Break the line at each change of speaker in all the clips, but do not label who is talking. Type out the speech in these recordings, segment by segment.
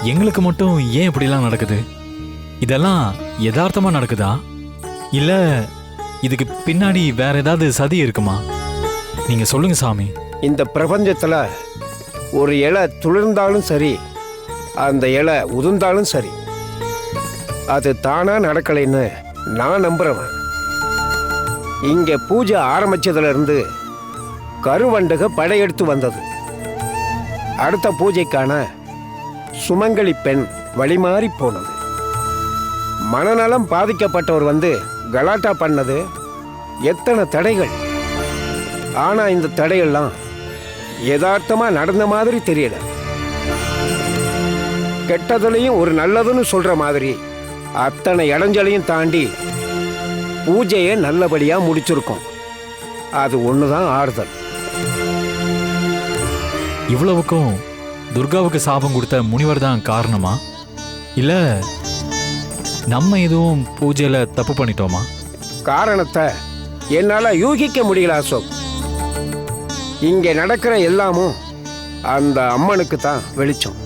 எங்களுக்கு மட்டும் ஏன் இப்படிலாம் நடக்குது? இதெல்லாம் யதார்த்தமா நடக்குதா இல்ல இதுக்கு பின்னாடி வேற ஏதாவது சதி இருக்குமா? நீங்க சொல்லுங்க சாமி.
இந்த பிரபஞ்சத்துல ஒரு இலை துளிர்ந்தாலும் சரி, அந்த இலை உதிர்ந்தாலும் சரி, அது தானா நடக்கலைன்னு நான் நம்புறவன். இங்க பூஜை ஆரம்பிச்சதுல இருந்து கருவண்டக படையெடுத்து வந்தது. அடுத்த பூஜைக்கான சுமங்கலி பெண் வழிமாறி போனது. மனநலம் பாதிக்கப்பட்டவர் வந்து கலாட்டா பண்ணது. எத்தனை தடைகள்! ஆனா இந்த தடையெல்லாம் யதார்த்தமா நடந்த மாதிரி தெரியல. கெட்டதுலையும் ஒரு நல்லதுன்னு சொல்ற மாதிரி அத்தனை இடைஞ்சலையும் தாண்டி பூஜையை நல்லபடியா முடிச்சிருக்கோம். அது ஒண்ணுதான் ஆறுதல்.
இவ்வளவுக்கும் துர்காவுக்கு சாபம் கொடுத்த முனிவர் தான் காரணமா இல்ல நம்ம எதுவும் பூஜையில தப்பு பண்ணிட்டோமா?
காரணத்தை என்னால யூகிக்க முடியல அசோக். இங்க நடக்கிற எல்லாமும் அந்த அம்மனுக்கு தான் வெளிச்சம்.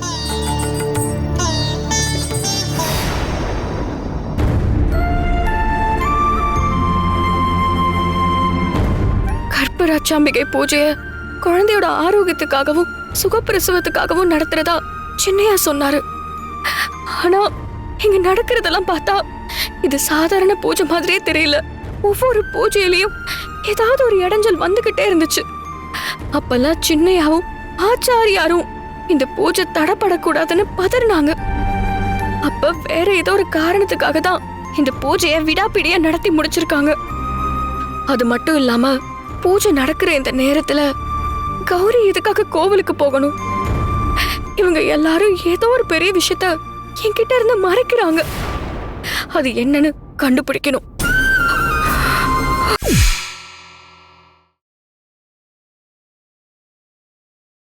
கற்பராச்சாம்பிகை பூஜைய குழந்தையோட ஆரோக்கியத்துக்காகவும் சுகப்பிரசவத்துக்காகவும் நடத்துறதா சின்னையா சொன்னாரு. ஆனா இங்க நடக்கிறதெல்லாம் பார்த்தா இது சாதாரண பூஜை மாதிரியே தெரியல. ஒவ்வொரு பூஜையிலையும் ஏதாவது ஒரு இடைஞ்சல் வந்துகிட்டே இருந்துச்சு. அப்பெல்லாம் சின்னையாவும் ஆச்சாரியாரும் இந்த பூஜை தடைப்படக்கூடாதுன்னு பதறினாங்க. அப்ப வேற ஏதோ ஒரு காரணத்துக்காக தான் இந்த பூஜையை விடாப்பிடியா நடத்தி முடிச்சிருக்காங்க. அது மட்டும் இல்லாம பூஜை நடக்கிற இந்த நேரத்துல கௌரி எதுக்காக கோவிலுக்கு போகணும்? இவங்க எல்லாரும் ஏதோ ஒரு பெரிய விஷயத்த என்கிட்ட இருந்து மறைக்கிறாங்க. அது என்னன்னு கண்டுபிடிக்கணும்.